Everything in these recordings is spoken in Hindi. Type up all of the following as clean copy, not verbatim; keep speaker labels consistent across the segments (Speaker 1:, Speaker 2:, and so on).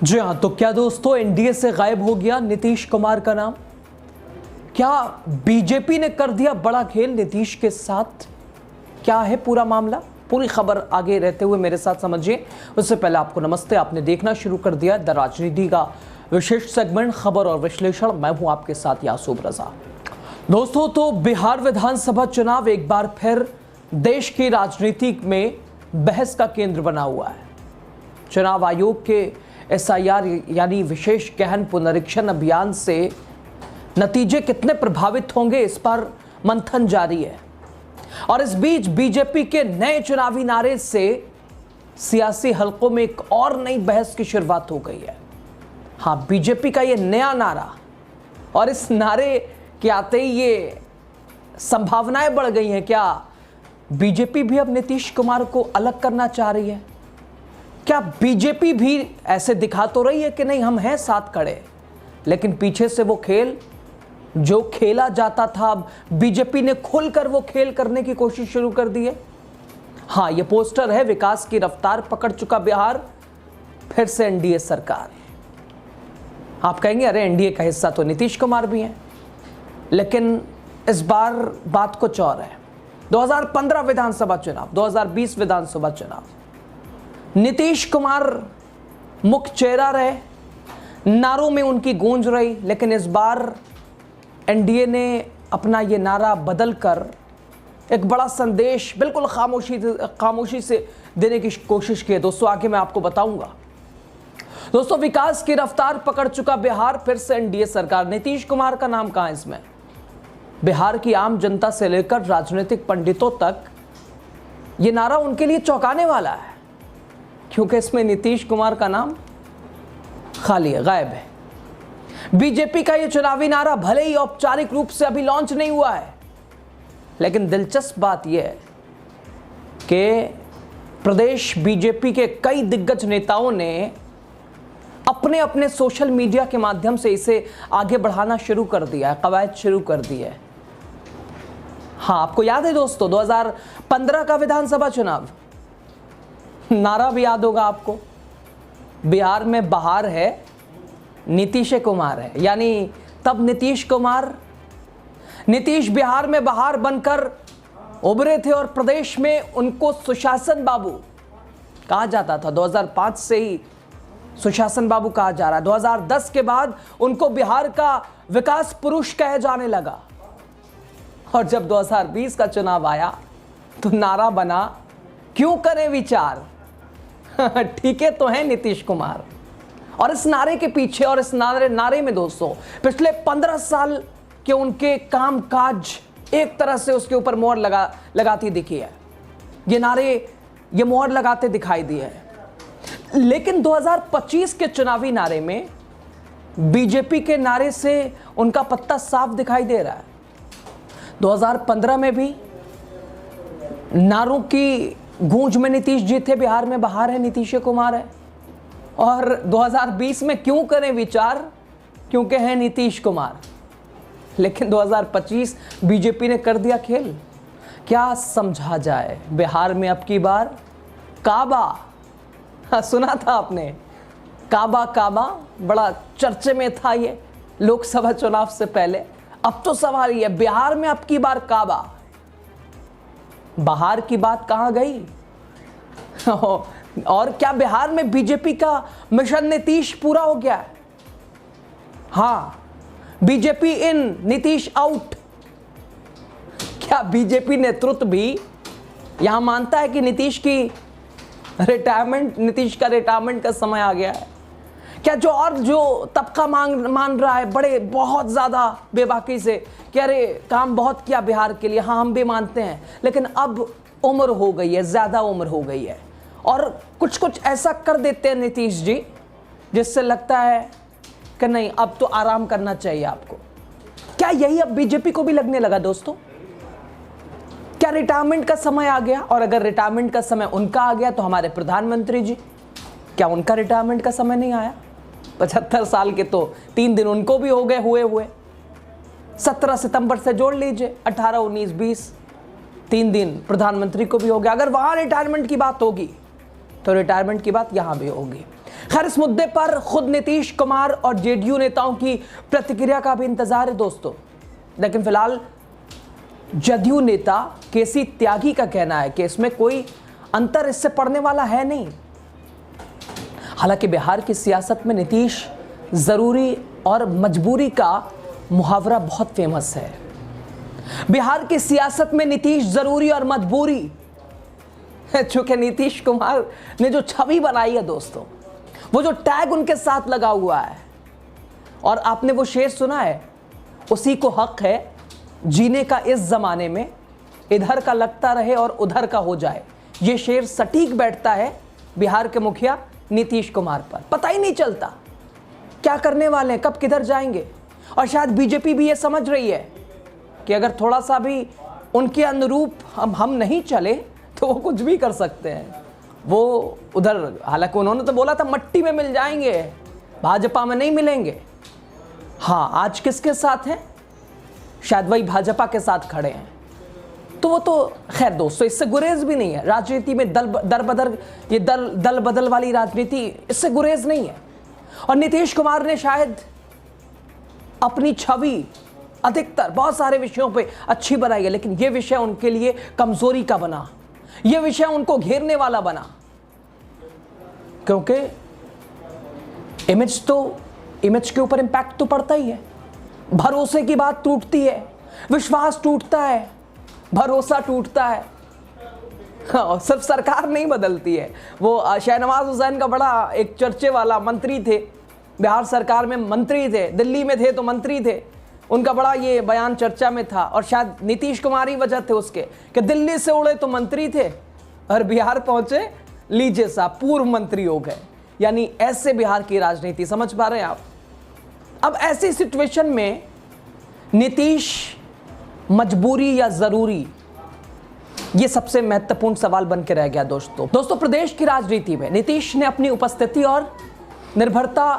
Speaker 1: जी हाँ, तो क्या दोस्तों एनडीए से गायब हो गया नीतीश कुमार का नाम? क्या बीजेपी ने कर दिया बड़ा खेल नीतीश के साथ? क्या है पूरा मामला? पूरी खबर आगे रहते हुए मेरे साथ समझिए। उससे पहले आपको नमस्ते। आपने देखना शुरू कर दिया द राजनीति का विशेष सेगमेंट खबर और विश्लेषण। मैं हूं आपके साथ यासूब रजा। दोस्तों, तो बिहार विधानसभा चुनाव एक बार फिर देश की राजनीति में बहस का केंद्र बना हुआ है। चुनाव आयोग के एसआईआर यानी विशेष गहन पुनरीक्षण अभियान से नतीजे कितने प्रभावित होंगे, इस पर मंथन जारी है। और इस बीच बीजेपी के नए चुनावी नारे से सियासी हलकों में एक और नई बहस की शुरुआत हो गई है। हाँ, बीजेपी का ये नया नारा, और इस नारे के आते ही ये संभावनाएं बढ़ गई हैं। क्या बीजेपी भी अब नीतीश कुमार को अलग करना चाह रही है? क्या बीजेपी भी ऐसे दिखा तो रही है कि नहीं, हम हैं साथ खड़े, लेकिन पीछे से वो खेल जो खेला जाता था अब बीजेपी ने खुलकर वो खेल करने की कोशिश शुरू कर दी है। हाँ, ये पोस्टर है, विकास की रफ्तार पकड़ चुका बिहार, फिर से एनडीए सरकार। आप कहेंगे अरे एनडीए का हिस्सा तो नीतीश कुमार भी हैं, लेकिन इस बार बात कुछ और है। 2015 विधानसभा चुनाव, 2020 विधानसभा चुनाव, नीतीश कुमार मुख्य चेहरा रहे, नारों में उनकी गूंज रही, लेकिन इस बार एनडीए ने अपना ये नारा बदलकर एक बड़ा संदेश बिल्कुल खामोशी से देने की कोशिश की है। दोस्तों, आगे मैं आपको बताऊंगा। दोस्तों, विकास की रफ्तार पकड़ चुका बिहार, फिर से एनडीए सरकार। नीतीश कुमार का नाम कहां है इसमें? बिहार की आम जनता से लेकर राजनीतिक पंडितों तक ये नारा उनके लिए चौंकाने वाला है, क्योंकि इसमें नीतीश कुमार का नाम खाली है, गायब है। बीजेपी का ये चुनावी नारा भले ही औपचारिक रूप से अभी लॉन्च नहीं हुआ है, लेकिन दिलचस्प बात यह है कि प्रदेश बीजेपी के कई दिग्गज नेताओं ने अपने अपने सोशल मीडिया के माध्यम से इसे आगे बढ़ाना शुरू कर दिया है, कवायद शुरू कर दी है। हाँ, आपको याद है दोस्तों 2015 का विधानसभा चुनाव, नारा भी याद होगा आपको, बिहार में बहार है, नीतीश कुमार है। यानी तब नीतीश बिहार में बहार बनकर उभरे थे और प्रदेश में उनको सुशासन बाबू कहा जाता था। 2005 से ही सुशासन बाबू कहा जा रहा है। 2010 के बाद उनको बिहार का विकास पुरुष कहे जाने लगा। और जब 2020 का चुनाव आया तो नारा बना, क्यों करें विचार, ठीक है तो है नीतीश कुमार। और इस नारे के पीछे और इस नारे में दोस्तों पिछले 15 साल के उनके काम काज एक तरह से उसके ऊपर मोहर लगाती दिखी है। ये मोहर लगाते दिखाई दिए हैं। लेकिन 2025 के चुनावी नारे में बीजेपी के नारे से उनका पत्ता साफ दिखाई दे रहा है। 2015 में भी नारों की गूंज में नीतीश जी थे, बिहार में बहार है, नीतीश कुमार है। और 2020 में क्यों करें विचार, क्योंकि है नीतीश कुमार। लेकिन 2025 बीजेपी ने कर दिया खेल। क्या समझा जाए, बिहार में अब की बार काबा, हाँ, सुना था आपने, काबा बड़ा चर्चे में था ये लोकसभा चुनाव से पहले। अब तो सवाल ये, बिहार में अब की बार काबा, बाहर की बात कहां गई? और क्या बिहार में बीजेपी का मिशन नीतीश पूरा हो गया है? हाँ, बीजेपी इन, नीतीश आउट। क्या बीजेपी नेतृत्व भी यहां मानता है कि नीतीश का रिटायरमेंट का समय आ गया है? क्या जो तबका मान रहा है बहुत ज्यादा बेबाकी से कि अरे काम बहुत किया बिहार के लिए, हाँ हम भी मानते हैं, लेकिन अब उम्र हो गई है, ज्यादा उम्र हो गई है, और कुछ ऐसा कर देते हैं नीतीश जी जिससे लगता है कि नहीं, अब तो आराम करना चाहिए आपको। क्या यही अब बीजेपी को भी लगने लगा दोस्तों? क्या रिटायरमेंट का समय आ गया? और अगर रिटायरमेंट का समय उनका आ गया तो हमारे प्रधानमंत्री जी, क्या उनका रिटायरमेंट का समय नहीं आया? 75 साल के तो 3 दिन उनको भी हो गए हुए 17 सितंबर से जोड़ लीजिए, 18, 19, 20, 3 दिन प्रधानमंत्री को भी हो गया। अगर वहां रिटायरमेंट की बात होगी तो रिटायरमेंट की बात यहां भी होगी। खैर, इस मुद्दे पर खुद नीतीश कुमार और जेडीयू नेताओं की प्रतिक्रिया का भी इंतजार है दोस्तों। लेकिन फिलहाल जदयू नेता केसी त्यागी का कहना है कि इसमें कोई अंतर इससे पड़ने वाला है नहीं। हालांकि बिहार की सियासत में नीतीश जरूरी और मजबूरी का मुहावरा बहुत फेमस है। बिहार की सियासत में नीतीश जरूरी और मजबूरी, चूंकि नीतीश कुमार ने जो छवि बनाई है दोस्तों, वो जो टैग उनके साथ लगा हुआ है, और आपने वो शेर सुना है, उसी को हक है जीने का इस जमाने में, इधर का लगता रहे और उधर का हो जाए। ये शेर सटीक बैठता है बिहार के मुखिया नीतीश कुमार पर। पता ही नहीं चलता क्या करने वाले हैं, कब किधर जाएंगे। और शायद बीजेपी भी ये समझ रही है कि अगर थोड़ा सा भी उनके अनुरूप हम नहीं चले तो वो कुछ भी कर सकते हैं। वो उधर, हालांकि उन्होंने तो बोला था मट्टी में मिल जाएंगे, भाजपा में नहीं मिलेंगे। हाँ, आज किसके साथ हैं? शायद वही भाजपा के साथ खड़े हैं। तो वो तो खैर दोस्तों, इससे गुरेज भी नहीं है। राजनीति में दल बदल वाली राजनीति, इससे गुरेज नहीं है। और नीतीश कुमार ने शायद अपनी छवि अधिकतर बहुत सारे विषयों पे अच्छी बनाई है, लेकिन ये विषय उनके लिए कमजोरी का बना, ये विषय उनको घेरने वाला बना। क्योंकि इमेज के ऊपर इंपैक्ट तो पड़ता ही है। भरोसे की बात टूटती है, विश्वास टूटता है, भरोसा टूटता है। हाँ, सिर्फ सरकार नहीं बदलती है। वो शहनवाज हुसैन का बड़ा एक चर्चे वाला मंत्री थे, बिहार सरकार में मंत्री थे, दिल्ली में थे तो मंत्री थे, उनका बड़ा ये बयान चर्चा में था। और शायद नीतीश कुमार ही वजह थे उसके कि दिल्ली से उड़े तो मंत्री थे और बिहार पहुंचे, लीजिए साहब पूर्व मंत्री हो गए। यानी ऐसे बिहार की राजनीति, समझ पा रहे हैं आप। अब ऐसी सिचुएशन में नीतीश मजबूरी या जरूरी, ये सबसे महत्वपूर्ण सवाल बन के रह गया दोस्तों। प्रदेश की राजनीति में नीतीश ने अपनी उपस्थिति और निर्भरता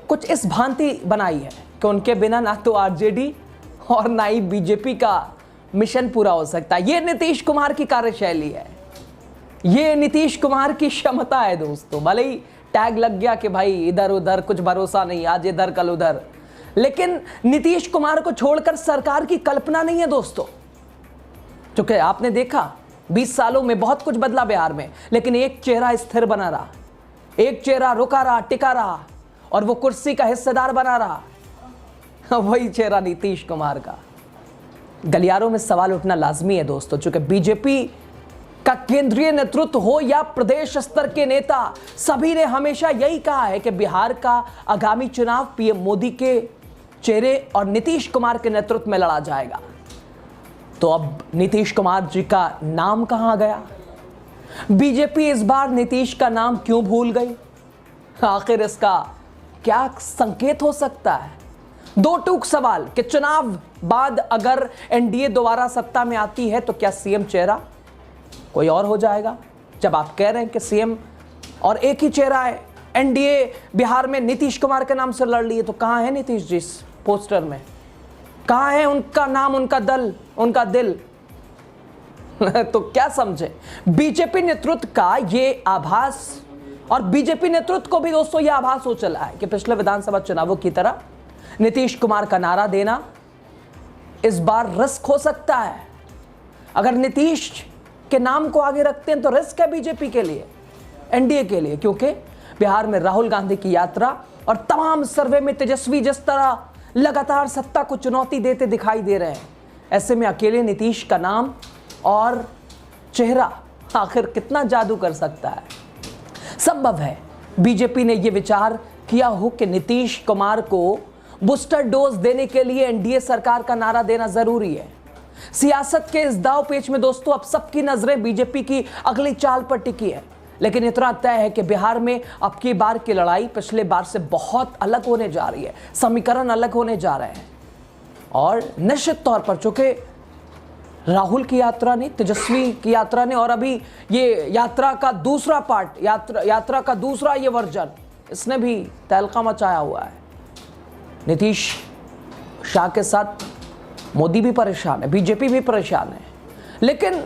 Speaker 1: कुछ इस भांति बनाई है कि उनके बिना ना तो आरजेडी और ना ही बीजेपी का मिशन पूरा हो सकता है। ये नीतीश कुमार की कार्यशैली है, ये नीतीश कुमार की क्षमता है दोस्तों। भले ही टैग लग गया कि भाई इधर उधर कुछ भरोसा नहीं, आज इधर कल उधर, लेकिन नीतीश कुमार को छोड़कर सरकार की कल्पना नहीं है दोस्तों। क्योंकि आपने देखा 20 सालों में बहुत कुछ बदला बिहार में, लेकिन एक चेहरा स्थिर बना रहा, एक चेहरा रुका रहा, टिका रहा, और वो कुर्सी का हिस्सेदार बना रहा। वही चेहरा नीतीश कुमार का। गलियारों में सवाल उठना लाजमी है दोस्तों, चूंकि बीजेपी का केंद्रीय नेतृत्व हो या प्रदेश स्तर के नेता, सभी ने हमेशा यही कहा है कि बिहार का आगामी चुनाव पीएम मोदी के चेहरे और नीतीश कुमार के नेतृत्व में लड़ा जाएगा। तो अब नीतीश कुमार जी का नाम कहां गया? बीजेपी इस बार नीतीश का नाम क्यों भूल गई? आखिर इसका क्या संकेत हो सकता है? दो टूक सवाल कि चुनाव बाद अगर एनडीए दोबारा सत्ता में आती है तो क्या सीएम चेहरा कोई और हो जाएगा? जब आप कह रहे हैं कि सीएम और एक ही चेहरा है, एनडीए बिहार में नीतीश कुमार के नाम से लड़ रही है, तो कहां है नीतीश जी इस पोस्टर में? कहां है उनका नाम, उनका दल, उनका दिल? तो क्या समझे? बीजेपी नेतृत्व का ये आभास, और बीजेपी नेतृत्व को भी दोस्तों यह आभास हो चला है कि पिछले विधानसभा चुनावों की तरह नीतीश कुमार का नारा देना इस बार रिस्क हो सकता है। अगर नीतीश के नाम को आगे रखते हैं तो रिस्क है बीजेपी के लिए, एनडीए के लिए, क्योंकि बिहार में राहुल गांधी की यात्रा और तमाम सर्वे में तेजस्वी जिस तरह लगातार सत्ता को चुनौती देते दिखाई दे रहे हैं, ऐसे में अकेले नीतीश का नाम और चेहरा आखिर कितना जादू कर सकता है? संभव है बीजेपी ने यह विचार किया हो कि नीतीश कुमार को बूस्टर डोज देने के लिए एनडीए सरकार का नारा देना जरूरी है। सियासत के इस दाव पेच में दोस्तों अब सबकी नजरें बीजेपी की अगली चाल पर टिकी है, लेकिन इतना तय है कि बिहार में अब की बार की लड़ाई पिछले बार से बहुत अलग होने जा रही है, समीकरण अलग होने जा रहे हैं। और निश्चित तौर पर चूंकि राहुल की यात्रा ने, तेजस्वी की यात्रा ने, और अभी ये यात्रा का दूसरा पार्ट, यात्रा का दूसरा ये वर्जन, इसने भी तहलका मचाया हुआ है। नीतीश शाह के साथ मोदी भी परेशान है, बीजेपी भी परेशान है, लेकिन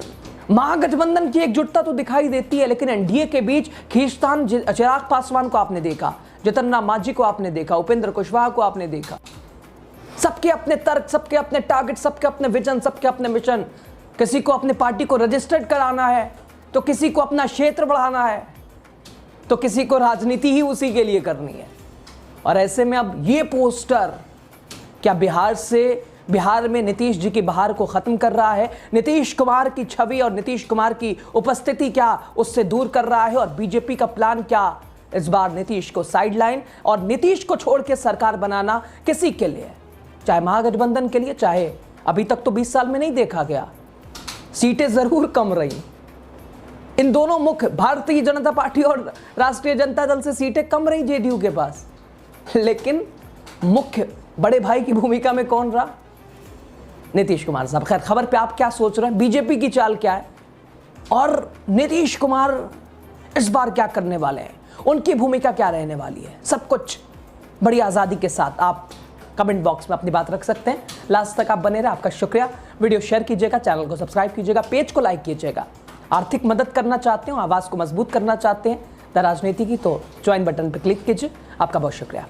Speaker 1: महागठबंधन की एकजुटता तो दिखाई देती है, लेकिन एनडीए के बीच खींचतान चिराग पासवान को आपने देखा, जितन राम मांझी को आपने देखा, उपेंद्र कुशवाहा को आपने देखा। सबके अपने तर्क, सबके अपने टारगेट, सबके अपने विजन, सबके अपने मिशन। किसी को अपने पार्टी को रजिस्टर्ड कराना है, तो किसी को अपना क्षेत्र बढ़ाना है, तो किसी को राजनीति ही उसी के लिए करनी है। और ऐसे में अब ये पोस्टर क्या बिहार में नीतीश जी की बहार को खत्म कर रहा है? नीतीश कुमार की छवि और नीतीश कुमार की उपस्थिति क्या उससे दूर कर रहा है? और बीजेपी का प्लान क्या इस बार नीतीश को साइडलाइन और नीतीश को छोड़ के सरकार बनाना किसी के लिए, चाहे महागठबंधन के लिए, चाहे अभी तक तो 20 साल में नहीं देखा गया, सीटें जरूर कम रही। इन दोनों मुख्य भारतीय जनता पार्टी और राष्ट्रीय जनता दल से सीटें कम रही जेडीयू के पास, लेकिन मुख्य बड़े भाई की भूमिका में कौन रहा? नीतीश कुमार साहब। खैर, खबर पे आप क्या सोच रहे हैं? बीजेपी की चाल क्या है और नीतीश कुमार इस बार क्या करने वाले हैं? उनकी भूमिका क्या रहने वाली है? सब कुछ बड़ी आज़ादी के साथ आप कमेंट बॉक्स में अपनी बात रख सकते हैं। लास्ट तक आप बने रहे, आपका शुक्रिया। वीडियो शेयर कीजिएगा, चैनल को सब्सक्राइब कीजिएगा, पेज को लाइक कीजिएगा। आर्थिक मदद करना चाहते हो, आवाज़ को मजबूत करना चाहते हैं द राजनीति की, तो ज्वाइन बटन पर क्लिक कीजिए। आपका बहुत शुक्रिया।